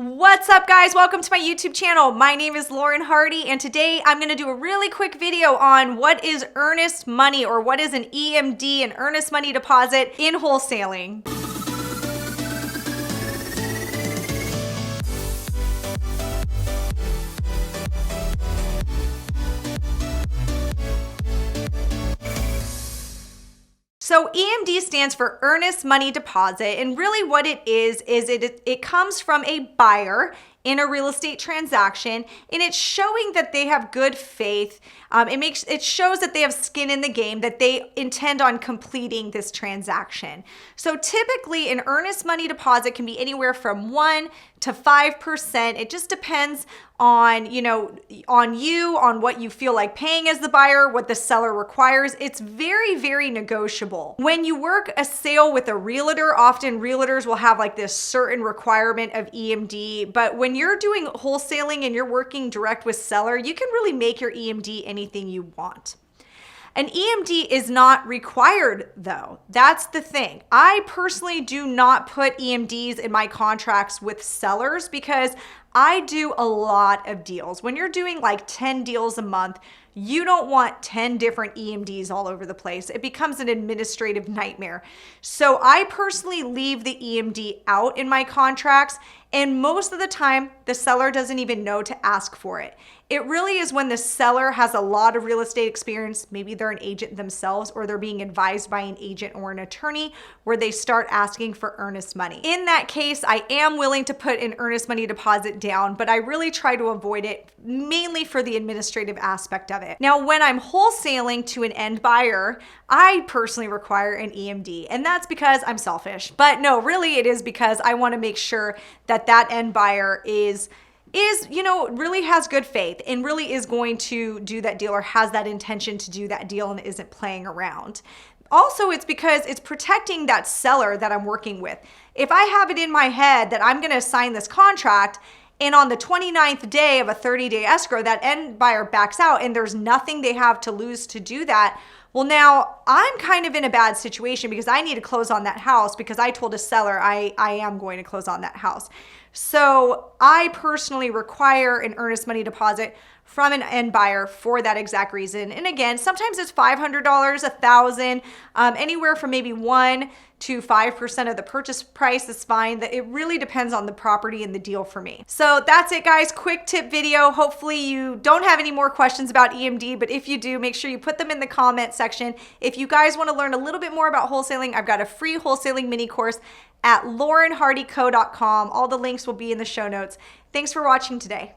What's up, guys? Welcome to my YouTube channel. My name is Lauren Hardy, and today I'm going to do a really quick video on what is earnest money, or what is an EMD, an earnest money deposit in wholesaling. So EMD stands for earnest money deposit, and really what it is it comes from a buyer in a real estate transaction, and it's showing that they have good faith. It shows that they have skin in the game, that they intend on completing this transaction. So typically an earnest money deposit can be anywhere from 1 to 5%. It just depends on, on what you feel like paying as the buyer, what the seller requires. It's very, very negotiable. When you work a sale with a realtor, often realtors will have like this certain requirement of EMD, but when you're doing wholesaling and you're working direct with seller, you can really make your EMD anything you want. An EMD is not required though. That's the thing. I personally do not put EMDs in my contracts with sellers because I do a lot of deals. When you're doing like 10 deals a month, you don't want 10 different EMDs all over the place. It becomes an administrative nightmare. So I personally leave the EMD out in my contracts, and most of the time, the seller doesn't even know to ask for it. It really is when the seller has a lot of real estate experience, maybe they're an agent themselves or they're being advised by an agent or an attorney, where they start asking for earnest money. In that case, I am willing to put an earnest money deposit down, but I really try to avoid it mainly for the administrative aspect of it. Now, when I'm wholesaling to an end buyer, I personally require an EMD, and that's because I'm selfish. But no, really it is because I want to make sure that that end buyer really has good faith and really is going to do that deal, or has that intention to do that deal and isn't playing around. Also, it's because it's protecting that seller that I'm working with. If I have it in my head that I'm going to sign this contract, and on the 29th day of a 30-day escrow, that end buyer backs out and there's nothing they have to lose to do that, well, now I'm kind of in a bad situation because I need to close on that house because I told a seller I am going to close on that house. So I personally require an earnest money deposit from an end buyer for that exact reason. And again, sometimes it's $500, $1,000, anywhere from maybe 1 to 5% of the purchase price is fine. That it really depends on the property and the deal for me. So that's it, guys. Quick tip video. Hopefully you don't have any more questions about EMD, but if you do, make sure you put them in the comment section. If you guys want to learn a little bit more about wholesaling, I've got a free wholesaling mini course at laurenhardyco.com. All the links will be in the show notes. Thanks for watching today.